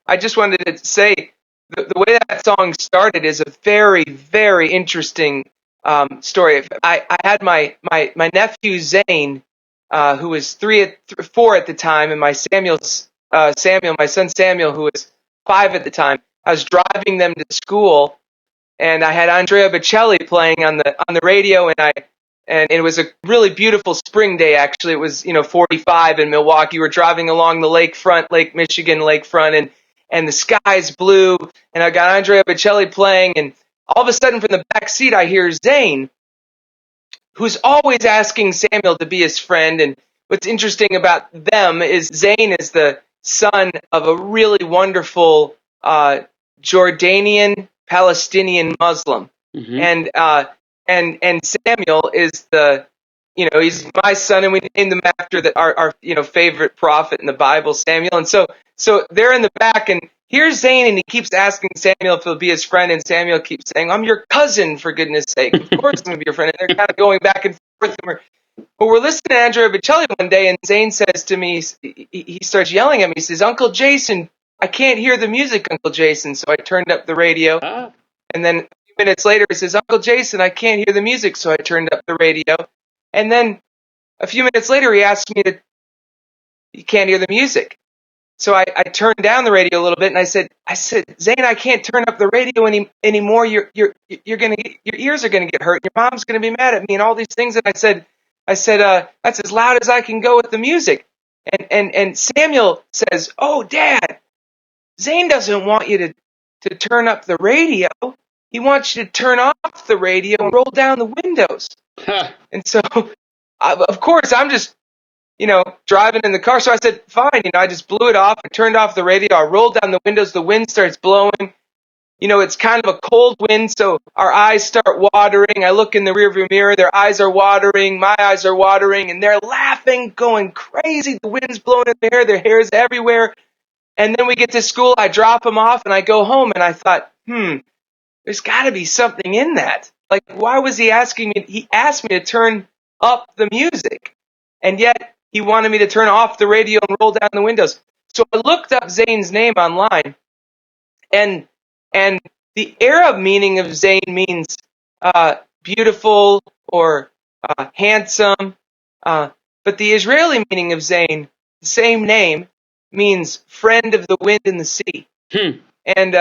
I just wanted to say the way that song started is a very, very interesting story. I had my nephew Zane, who was 4 at the time, and my my son Samuel, who was 5 at the time. I was driving them to school, and I had Andrea Bocelli playing on the radio, and it was a really beautiful spring day. Actually, it was 45 in Milwaukee. We're driving along the Lake Michigan lakefront, and the sky's blue, and I got Andrea Bocelli playing, and all of a sudden from the back seat I hear Zane, who's always asking Samuel to be his friend. And what's interesting about them is Zane is the son of a really wonderful Jordanian Palestinian Muslim, Mm-hmm. and Samuel is he's my son, and we named him after our favorite prophet in the Bible, Samuel. And so they're in the back, and here's Zane, and he keeps asking Samuel if he'll be his friend, and Samuel keeps saying, "I'm your cousin, for goodness sake. Of course I'm going to be your friend." And they're kind of going back and forth. But we're listening to Andrea Bocelli one day, and Zane says to me, he starts yelling at me. He says, "Uncle Jason, I can't hear the music, Uncle Jason." So I turned up the radio. And then a few minutes later, he says, "Uncle Jason, I can't hear the music." So I turned up the radio. And then a few minutes later, he asked me "You can't hear the music." So I turned down the radio a little bit, and I said, "Zane, I can't turn up the radio anymore. You're gonna your ears are gonna get hurt. Your mom's gonna be mad at me, and all these things." And I said, "That's as loud as I can go with the music." And Samuel says, "Oh, Dad, Zane doesn't want you to turn up the radio. He wants you to turn off the radio and roll down the windows." And so, of course, I'm just driving in the car. So I said, "Fine." I just blew it off. I turned off the radio. I rolled down the windows. The wind starts blowing. It's kind of a cold wind, so our eyes start watering. I look in the rearview mirror. Their eyes are watering. My eyes are watering, and they're laughing, going crazy. The wind's blowing in their hair. Their hair's everywhere. And then we get to school. I drop them off, and I go home, and I thought, there's got to be something in that. Like, why was he asking me? He asked me to turn up the music, and yet he wanted me to turn off the radio and roll down the windows. So I looked up Zane's name online, and the Arab meaning of Zane means beautiful or handsome, but the Israeli meaning of Zane, the same name, means friend of the wind and the sea. And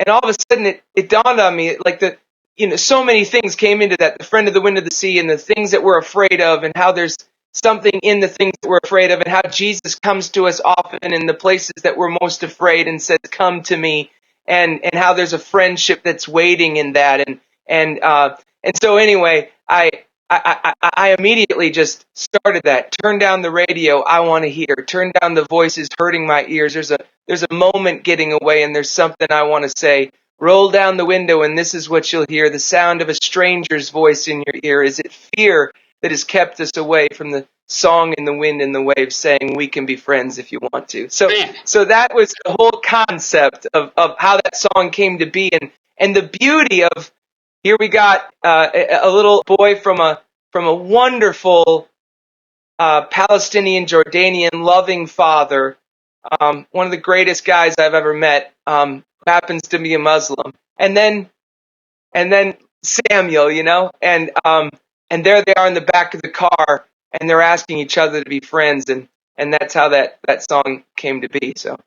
all of a sudden it dawned on me, like so many things came into that, the friend of the wind of the sea, and the things that we're afraid of, and how there's something in the things that we're afraid of, and how Jesus comes to us often in the places that we're most afraid and says, "Come to me," and how there's a friendship that's waiting in that. And so anyway, I immediately just started that. Turn down the radio. I want to hear. Turn down the voices hurting my ears. There's a moment getting away, and there's something I want to say. Roll down the window, and this is what you'll hear: the sound of a stranger's voice in your ear. Is it fear that has kept us away from the song in the wind and the waves saying we can be friends if you want to? So that was the whole concept of how that song came to be, and the beauty of, here we got a little boy from a wonderful Palestinian, Jordanian, loving father, one of the greatest guys I've ever met, who happens to be a Muslim, and then Samuel, and there they are in the back of the car, and they're asking each other to be friends, and that's how that song came to be. So